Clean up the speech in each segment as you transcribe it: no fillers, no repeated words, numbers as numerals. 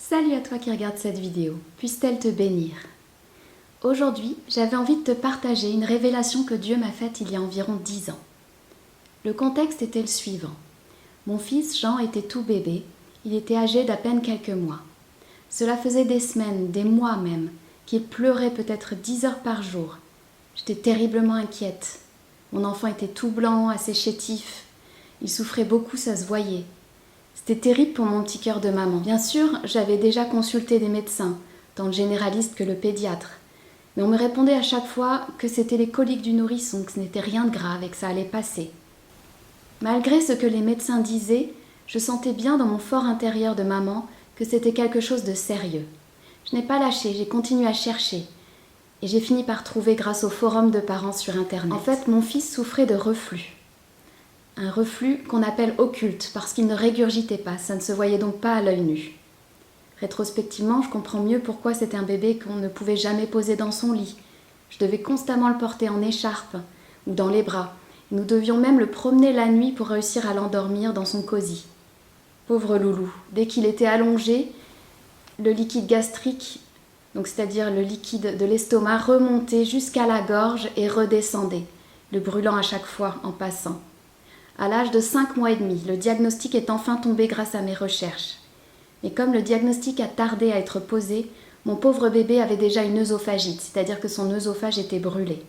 Salut à toi qui regardes cette vidéo, puisse-t-elle te bénir. Aujourd'hui, j'avais envie de te partager une révélation que Dieu m'a faite il y a environ 10 ans. Le contexte était le suivant. Mon fils Jean était tout bébé, il était âgé d'à peine quelques mois. Cela faisait des semaines, des mois même, qu'il pleurait peut-être 10 heures par jour. J'étais terriblement inquiète. Mon enfant était tout blanc, assez chétif. Il souffrait beaucoup, ça se voyait. C'était terrible pour mon petit cœur de maman. Bien sûr, j'avais déjà consulté des médecins, tant le généraliste que le pédiatre. Mais on me répondait à chaque fois que c'était les coliques du nourrisson, que ce n'était rien de grave et que ça allait passer. Malgré ce que les médecins disaient, je sentais bien dans mon fort intérieur de maman que c'était quelque chose de sérieux. Je n'ai pas lâché, j'ai continué à chercher. Et j'ai fini par trouver grâce au forum de parents sur Internet. En fait, mon fils souffrait de reflux. Un reflux qu'on appelle occulte parce qu'il ne régurgitait pas, ça ne se voyait donc pas à l'œil nu. Rétrospectivement, je comprends mieux pourquoi c'était un bébé qu'on ne pouvait jamais poser dans son lit. Je devais constamment le porter en écharpe ou dans les bras. Nous devions même le promener la nuit pour réussir à l'endormir dans son cosy. Pauvre loulou, dès qu'il était allongé, le liquide gastrique, donc c'est-à-dire le liquide de l'estomac, remontait jusqu'à la gorge et redescendait, le brûlant à chaque fois en passant. À l'âge de 5 mois et demi, le diagnostic est enfin tombé grâce à mes recherches. Et comme le diagnostic a tardé à être posé, mon pauvre bébé avait déjà une œsophagite, c'est-à-dire que son œsophage était brûlé.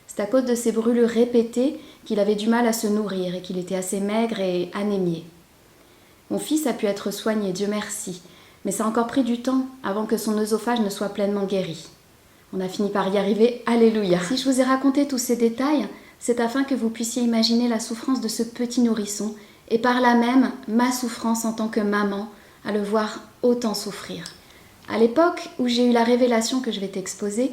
C'est à cause de ces brûlures répétées qu'il avait du mal à se nourrir et qu'il était assez maigre et anémié. Mon fils a pu être soigné, Dieu merci, mais ça a encore pris du temps avant que son œsophage ne soit pleinement guéri. On a fini par y arriver, alléluia. Si je vous ai raconté tous ces détails, c'est afin que vous puissiez imaginer la souffrance de ce petit nourrisson et par là même ma souffrance en tant que maman à le voir autant souffrir. À l'époque où j'ai eu la révélation que je vais t'exposer,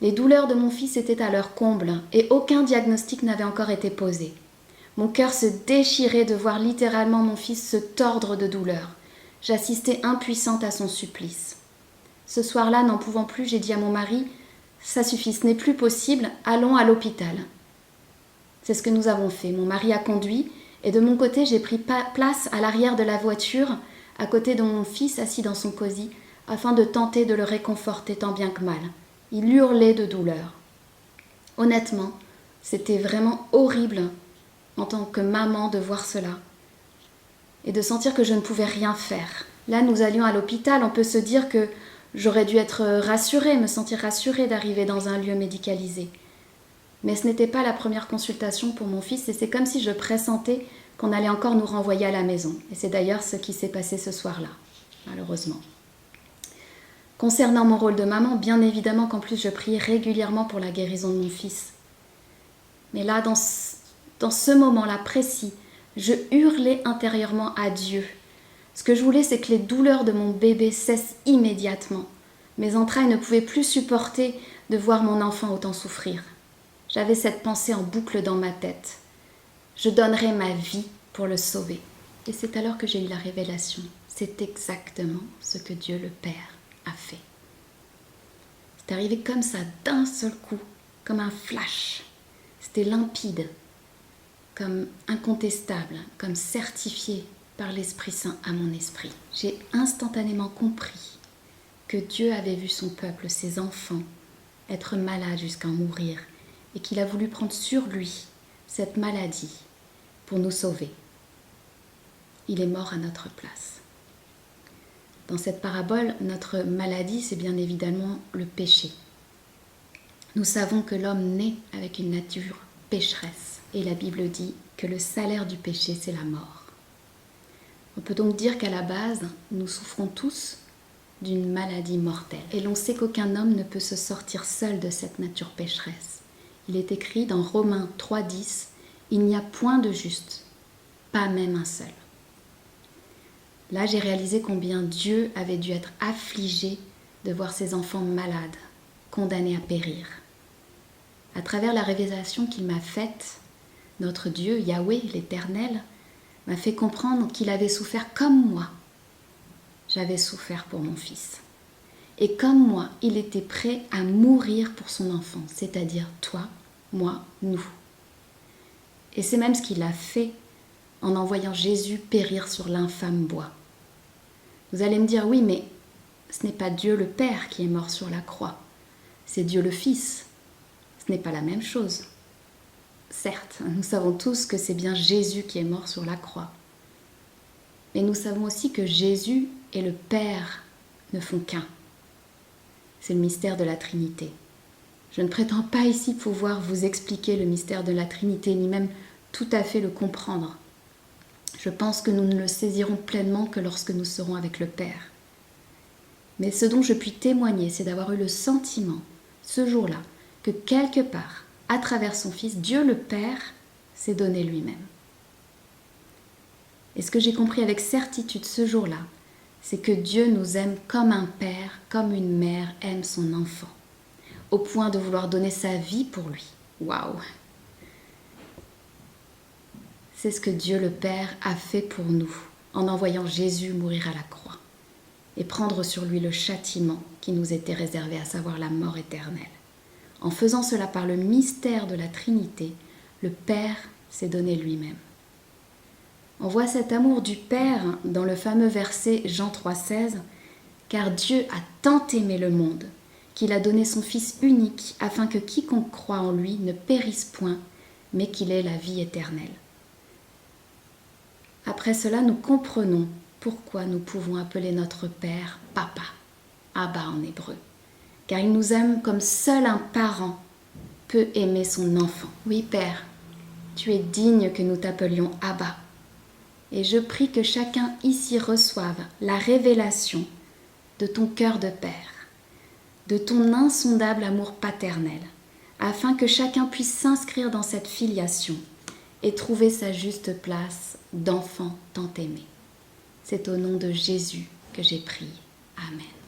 les douleurs de mon fils étaient à leur comble et aucun diagnostic n'avait encore été posé. Mon cœur se déchirait de voir littéralement mon fils se tordre de douleur. J'assistais impuissante à son supplice. Ce soir-là, n'en pouvant plus, j'ai dit à mon mari « Ça suffit, ce n'est plus possible, allons à l'hôpital ». C'est ce que nous avons fait. Mon mari a conduit et de mon côté, j'ai pris place à l'arrière de la voiture, à côté de mon fils assis dans son cosy, afin de tenter de le réconforter tant bien que mal. Il hurlait de douleur. Honnêtement, c'était vraiment horrible en tant que maman de voir cela et de sentir que je ne pouvais rien faire. Là, nous allions à l'hôpital, on peut se dire que j'aurais dû être rassurée, me sentir rassurée d'arriver dans un lieu médicalisé. Mais ce n'était pas la première consultation pour mon fils et c'est comme si je pressentais qu'on allait encore nous renvoyer à la maison. Et c'est d'ailleurs ce qui s'est passé ce soir-là, malheureusement. Concernant mon rôle de maman, bien évidemment qu'en plus je priais régulièrement pour la guérison de mon fils. Mais là, dans ce moment-là précis, je hurlais intérieurement à Dieu. Ce que je voulais, c'est que les douleurs de mon bébé cessent immédiatement. Mes entrailles ne pouvaient plus supporter de voir mon enfant autant souffrir. J'avais cette pensée en boucle dans ma tête. Je donnerai ma vie pour le sauver. Et c'est alors que j'ai eu la révélation. C'est exactement ce que Dieu le Père a fait. C'est arrivé comme ça, d'un seul coup, comme un flash. C'était limpide, comme incontestable, comme certifié par l'Esprit Saint à mon esprit. J'ai instantanément compris que Dieu avait vu son peuple, ses enfants, être malades jusqu'à en mourir et qu'il a voulu prendre sur lui cette maladie pour nous sauver. Il est mort à notre place. Dans cette parabole, notre maladie, c'est bien évidemment le péché. Nous savons que l'homme naît avec une nature pécheresse et la Bible dit que le salaire du péché, c'est la mort. On peut donc dire qu'à la base, nous souffrons tous d'une maladie mortelle. Et l'on sait qu'aucun homme ne peut se sortir seul de cette nature pécheresse. Il est écrit dans Romains 3,10 « Il n'y a point de juste, pas même un seul ». Là, j'ai réalisé combien Dieu avait dû être affligé de voir ses enfants malades, condamnés à périr. À travers la révélation qu'il m'a faite, notre Dieu, Yahweh, l'Éternel, m'a fait comprendre qu'il avait souffert comme moi. J'avais souffert pour mon fils. Et comme moi, il était prêt à mourir pour son enfant, c'est-à-dire toi, moi, nous. Et c'est même ce qu'il a fait en envoyant Jésus périr sur l'infâme bois. Vous allez me dire, oui, mais ce n'est pas Dieu le Père qui est mort sur la croix, c'est Dieu le Fils. Ce n'est pas la même chose. Certes, nous savons tous que c'est bien Jésus qui est mort sur la croix. Mais nous savons aussi que Jésus et le Père ne font qu'un. C'est le mystère de la Trinité. Je ne prétends pas ici pouvoir vous expliquer le mystère de la Trinité, ni même tout à fait le comprendre. Je pense que nous ne le saisirons pleinement que lorsque nous serons avec le Père. Mais ce dont je puis témoigner, c'est d'avoir eu le sentiment, ce jour-là, que quelque part, à travers son Fils, Dieu le Père s'est donné lui-même. Et ce que j'ai compris avec certitude ce jour-là, c'est que Dieu nous aime comme un père, comme une mère aime son enfant, au point de vouloir donner sa vie pour lui. Waouh! C'est ce que Dieu le Père a fait pour nous, en envoyant Jésus mourir à la croix et prendre sur lui le châtiment qui nous était réservé, à savoir la mort éternelle. En faisant cela par le mystère de la Trinité, le Père s'est donné lui-même. On voit cet amour du Père dans le fameux verset Jean 3,16 « Car Dieu a tant aimé le monde qu'il a donné son Fils unique afin que quiconque croit en lui ne périsse point, mais qu'il ait la vie éternelle. » Après cela, nous comprenons pourquoi nous pouvons appeler notre Père Papa, Abba en hébreu. Car il nous aime comme seul un parent peut aimer son enfant. Oui, Père, tu es digne que nous t'appelions Abba. Et je prie que chacun ici reçoive la révélation de ton cœur de Père, de ton insondable amour paternel, afin que chacun puisse s'inscrire dans cette filiation et trouver sa juste place d'enfant tant aimé. C'est au nom de Jésus que j'ai prié. Amen.